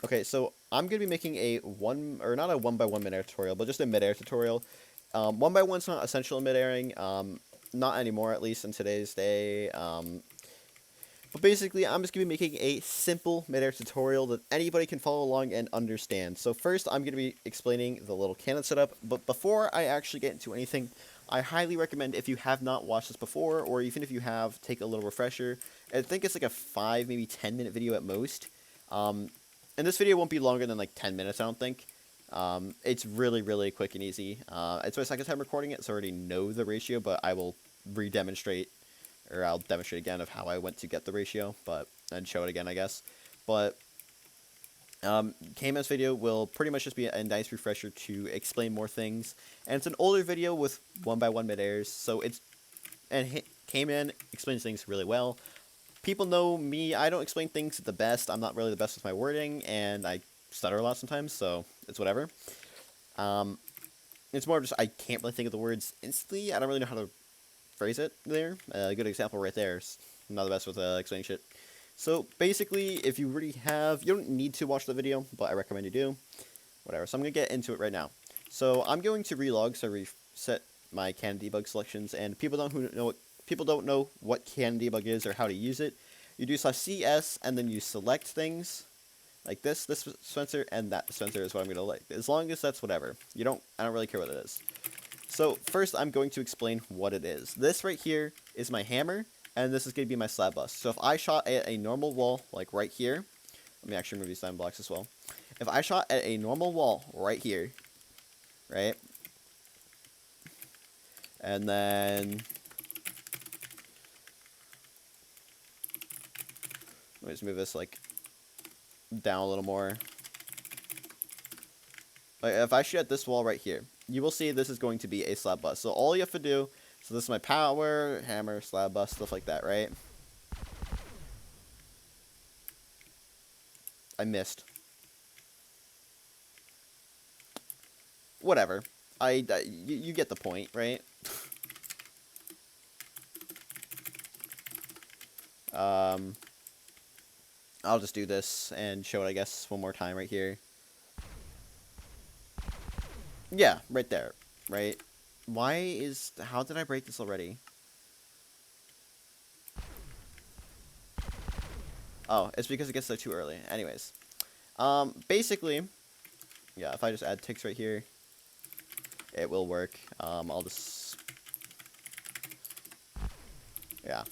Okay, so I'm gonna be making a one or not a 1x1 midair tutorial, but just a midair tutorial. 1x1's not essential in midairing, not anymore at least in today's day. But basically, I'm just gonna be making a simple midair tutorial that anybody can follow along and understand. So first, I'm gonna be explaining the little cannon setup. But before I actually get into anything, I highly recommend if you have not watched this before, or even if you have, take a little refresher. I think it's like a 5, maybe 10-minute video at most. Um, and this video won't be longer than like 10 minutes, I don't think. It's really, really quick and easy. It's my second time recording it, so I already know the ratio, but I will re-demonstrate, or I'll demonstrate again of how I went to get the ratio, but and show it again, I guess. But KMS video will pretty much just be a nice refresher to explain more things, and it's an older video with 1x1 mid-airs, so it's and K-Man explains things really well. People know me, I don't explain things the best. I'm not really the best with my wording, and I stutter a lot sometimes, so it's whatever. Um, it's more of just I can't really think of the words instantly. I don't really know how to phrase it there. A good example right there. I'm not the best with explaining shit. So basically, if you really have, you don't need to watch the video, but I recommend you do. Whatever. So I'm gonna get into it right now. So I'm going to relog, so reset my can debug selections, and people don't know what can debug is or how to use it. You do /cs and then you select things like this dispenser and that dispenser is what I'm gonna like. As long as that's whatever. I don't really care what it is. So first I'm going to explain what it is. This right here is my hammer, and this is going to be my slab bust. So if I shot at a normal wall, like right here, let me actually remove these diamond blocks as well. If I shot at a normal wall right here, right, and then let me just move this like down a little more. Like if I shoot at this wall right here, you will see this is going to be a slab bust. So all you have to do, so this is my power, hammer, slab bust, stuff like that, right? I missed. Whatever. You get the point, right? um, I'll just do this and show it, I guess, one more time right here. Yeah, right there, right? How did I break this already? Oh, it's because it gets there too early. Anyways, basically, yeah, if I just add ticks right here, it will work. I'll just, yeah,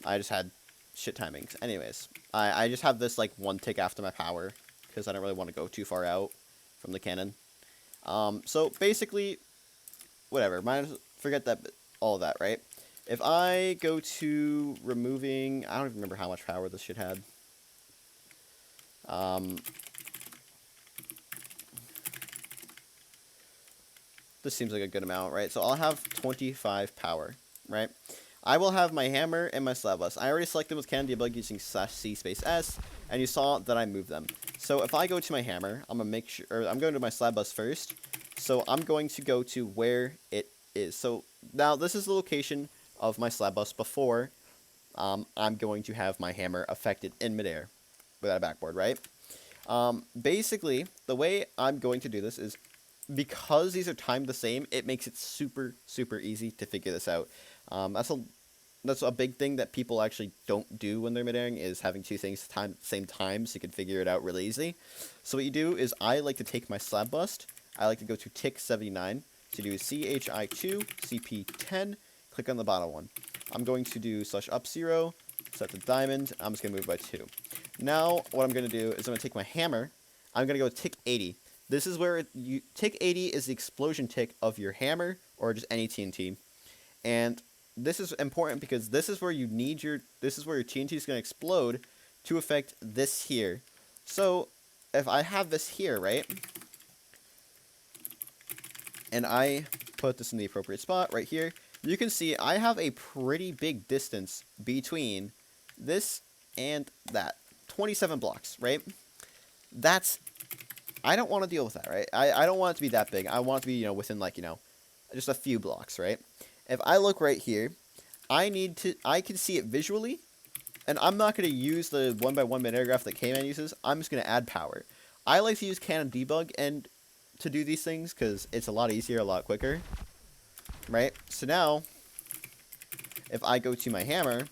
I just had shit timings. Anyways, I just have this like one tick after my power because I don't really want to go too far out from the cannon. So basically, whatever. Forget that, all of that, right? If I go to removing, I don't even remember how much power this shit had. This seems like a good amount, right? So I'll have 25 power, right? I will have my hammer and my slab bus. I already selected with can debug using /c space s, and you saw that I moved them. So if I go to my hammer, I'm gonna make sure, or I'm going to my slab bus first. So I'm going to go to where it is. So now this is the location of my slab bus before I'm going to have my hammer affected in midair without a backboard, right? Basically, the way I'm going to do this is because these are timed the same, it makes it super, super easy to figure this out. That's a big thing that people actually don't do when they're midairing, is having two things timed at the same time so you can figure it out really easy. So what you do is I like to take my slab bust. I like to go to tick 79. So you do CHI2, CP10, click on the bottom one. I'm going to do /up 0, set the diamond. I'm just going to move by 2. Now what I'm going to do is I'm going to take my hammer. I'm going to go tick 80. This is where tick 80 is the explosion tick of your hammer or just any TNT. And this is important because this is where you need this is where your TNT is going to explode to affect this here. So if I have this here, right, and I put this in the appropriate spot right here, you can see I have a pretty big distance between this and that. 27 blocks, right? I don't want to deal with that, right? I don't want it to be that big. I want it to be, within like, just a few blocks, right? If I look right here, I can see it visually And I'm not going to use the 1x1 midair graph that K-Man uses. I'm just going to add power. I like to use Canon Debug and to do these things because it's a lot easier, a lot quicker. Right? So now, if I go to my hammer,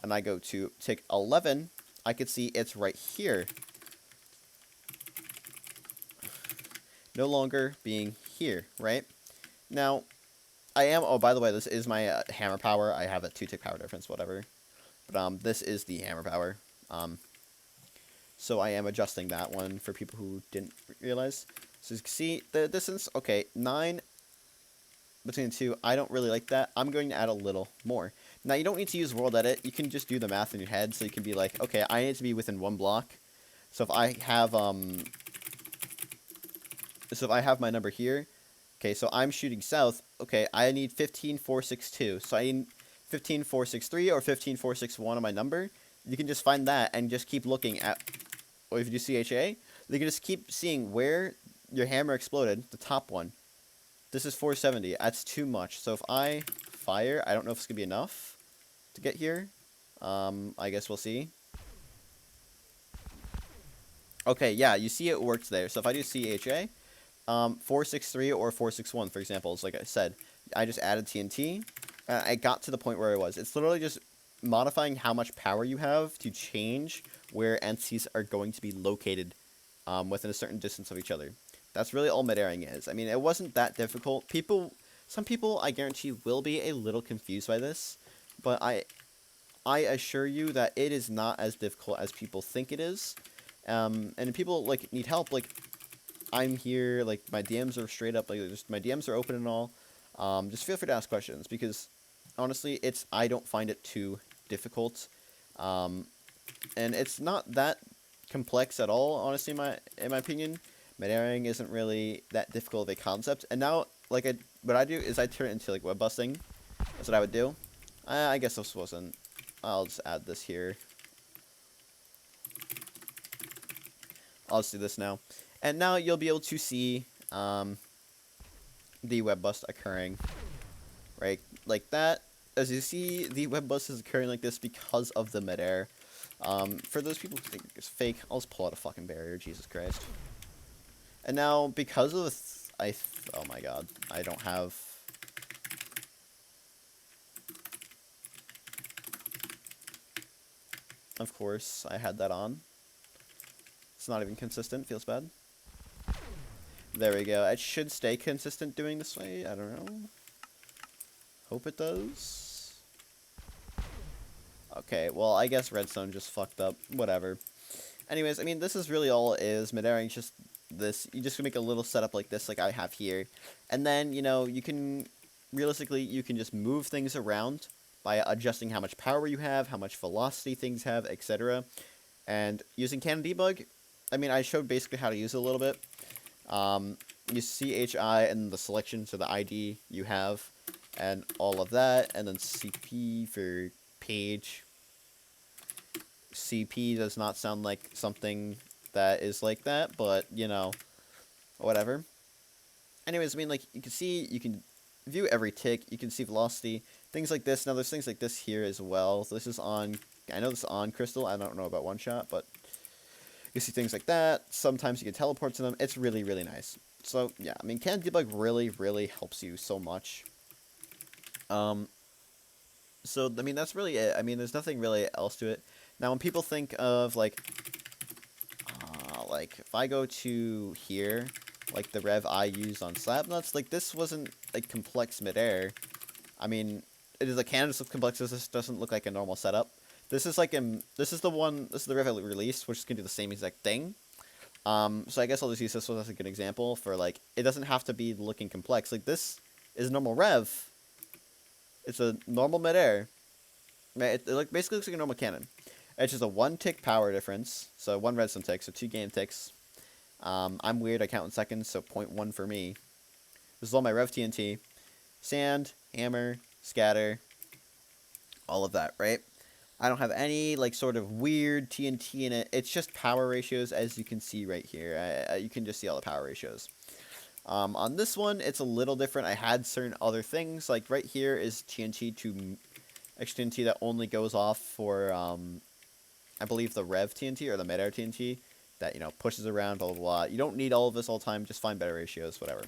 and I go to tick 11, I can see it's right here. No longer being here, right? Now, I am, oh, by the way, this is my hammer power. I have a 2-tick power difference, whatever. But this is the hammer power. So I am adjusting that one for people who didn't realize. So you can see the distance, okay, 9 between the two. I don't really like that. I'm going to add a little more. Now, you don't need to use World Edit. You can just do the math in your head. So you can be like, okay, I need to be within 1 block. So if I have, my number here, okay, so I'm shooting south. Okay, I need 15,462. So I need 15,463 or 15,461 on my number. You can just find that and just keep looking at, or if you do CHA, you can just keep seeing where your hammer exploded, the top one. This is 470. That's too much. So if I fire, I don't know if it's going to be enough to get here. I guess we'll see. Okay, yeah, you see it works there. So if I do CHA, 463 or 461, for example, is like I said, I just added TNT. I got to the point where I was. It's literally just modifying how much power you have to change where entities are going to be located within a certain distance of each other. That's really all mid-airing is. I mean, it wasn't that difficult. Some people, I guarantee, will be a little confused by this, but I assure you that it is not as difficult as people think it is. And if people like need help, like I'm here, like my DMs are straight up, like just my DMs are open and all. Just feel free to ask questions because honestly, I don't find it too difficult, and it's not that complex at all. Honestly, in my opinion, mid-airing isn't really that difficult of a concept. And now, like what I do is I turn it into like web busting. That's what I would do. I guess this wasn't. I'll just add this here. I'll just do this now. And now you'll be able to see the web bust occurring, right, like that. As you see, the web bust is occurring like this because of the midair. For those people who think it's fake, I'll just pull out a fucking barrier, Jesus Christ. And now, because of oh my god, I don't have... Of course, I had that on. It's not even consistent, feels bad. There we go. It should stay consistent doing this way. I don't know. Hope it does. Okay, well, I guess redstone just fucked up. Whatever. Anyways, I mean, this is really all it is. Mid-airing just this. You just make a little setup like this, like I have here. And then, you know, you can... Realistically, you can just move things around by adjusting how much power you have, how much velocity things have, etc. And using Canon Debug, I mean, I showed basically how to use it a little bit. You see HI and the selection, so the ID you have, and all of that, and then CP for page. CP does not sound like something that is like that, but, you know, whatever. Anyways, I mean, like, you can view every tick, you can see velocity, things like this. Now, there's things like this here as well. So this is on, I know this is on Crystal, I don't know about One Shot, but you see things like that. Sometimes you can teleport to them. It's really, really nice. So, yeah, I mean, Canon Debug really, really helps you so much. So, I mean, that's really it. I mean, there's nothing really else to it. Now, when people think of, like, if I go to here, like the rev I used on Slapnuts, like, this wasn't, like, complex midair. I mean, it is a Canon complex. This doesn't look like a normal setup. This is, like, this is the rev I released, which is going to do the same exact thing. So I guess I'll just use this one as a good example for, like, it doesn't have to be looking complex. Like, this is normal rev. It's a normal midair. Right? It basically looks like a normal cannon. It's just a 1-tick power difference. So 1 redstone tick, so 2 game ticks. I'm weird, I count in seconds, so 0.1 for me. This is all my rev TNT. Sand, hammer, scatter, all of that, right? I don't have any, like, sort of weird TNT in it. It's just power ratios, as you can see right here. You can just see all the power ratios. On this one, it's a little different. I had certain other things. Like, right here is TNT to extra TNT that only goes off for, I believe, the Rev TNT or the midair TNT that, you know, pushes around, blah, blah, blah. You don't need all of this all the time. Just find better ratios, whatever.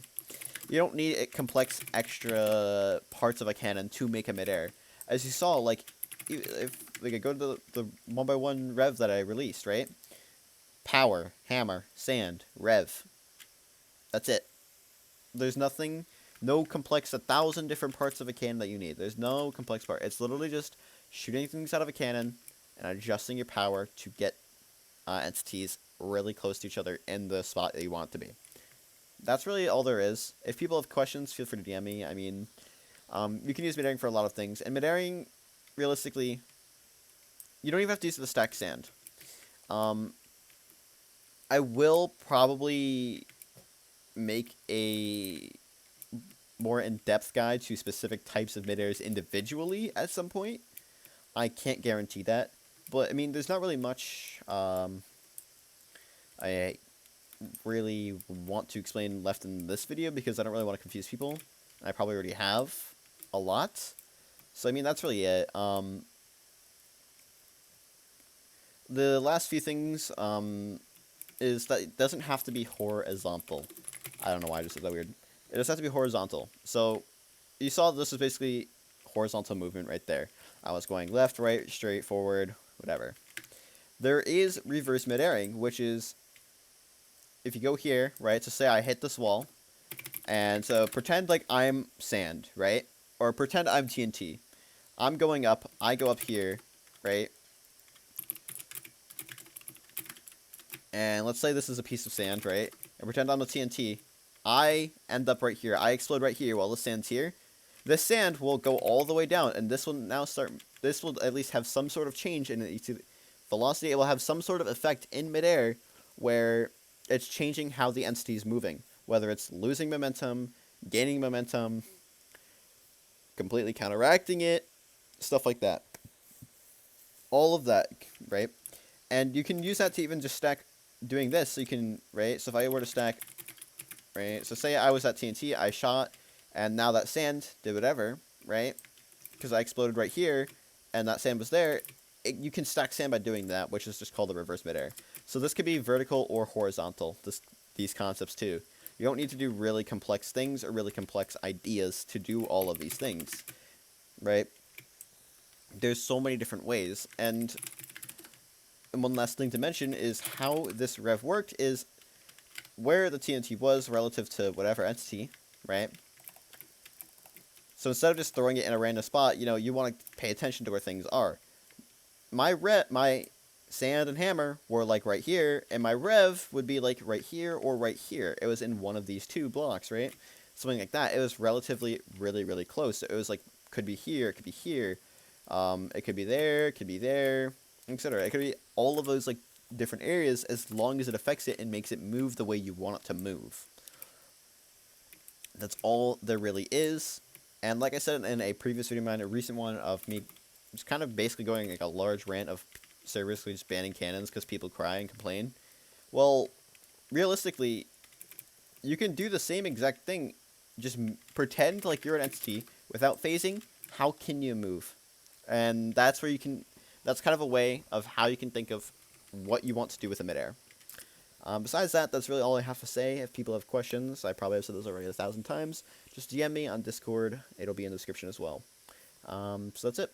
You don't need complex extra parts of a cannon to make a midair. As you saw, like, if we could go to the 1x1 Rev that I released, right? Power, hammer, sand, Rev. That's it. There's nothing, no complex 1,000 different parts of a cannon that you need. There's no complex part. It's literally just shooting things out of a cannon and adjusting your power to get entities really close to each other in the spot that you want it to be. That's really all there is. If people have questions, feel free to DM me. I mean, you can use midairing for a lot of things. And midairing, realistically, you don't even have to use the stack sand. I will probably make a more in-depth guide to specific types of midairs individually at some point. I can't guarantee that. But, I mean, there's not really much I really want to explain left in this video because I don't really want to confuse people. I probably already have a lot. So, I mean, that's really it. The last few things is that it doesn't have to be horizontal. I don't know why I just said that weird. It just has to be horizontal. So, you saw this is basically horizontal movement right there. I was going left, right, straight, forward, whatever. There is reverse midairing, which is if you go here, right, so say I hit this wall, and so pretend like I'm sand, right, or pretend I'm TNT. I'm going up, I go up here, right, and let's say this is a piece of sand, right, and pretend I'm a TNT. I end up right here, I explode right here while the sand's here. This sand will go all the way down, and this will now start, this will at least have some sort of change in its velocity. It will have some sort of effect in midair where it's changing how the entity is moving, whether it's losing momentum, gaining momentum, completely counteracting it, stuff like that. All of that, right? And you can use that to even just stack doing this. So you can, right? So if I were to stack, right? So say I was at TNT, I shot, and now that sand did whatever, right? Because I exploded right here, and that sand was there. You can stack sand by doing that, which is just called the reverse midair. So this could be vertical or horizontal, these concepts too. You don't need to do really complex things or really complex ideas to do all of these things, right? There's so many different ways. And one last thing to mention is how this rev worked is where the TNT was relative to whatever entity, right? So instead of just throwing it in a random spot, you know, you want to pay attention to where things are. My sand and hammer were like right here, and my rev would be like right here or right here. It was in one of these two blocks, right? Something like that. It was relatively really, really close. So it was like, could be here, it could be here. It could be there, etc. It could be all of those like different areas as long as it affects it and makes it move the way you want it to move. That's all there really is. And like I said in a previous video of mine, a recent one of me just kind of basically going like a large rant of seriously just banning cannons because people cry and complain. Well, realistically, you can do the same exact thing. Just pretend like you're an entity without phasing. How can you move? And that's where you can, that's kind of a way of how you can think of what you want to do with a midair. Besides that, that's really all I have to say. If people have questions, I probably have said this already 1,000 times, just DM me on Discord. It'll be in the description as well. So that's it.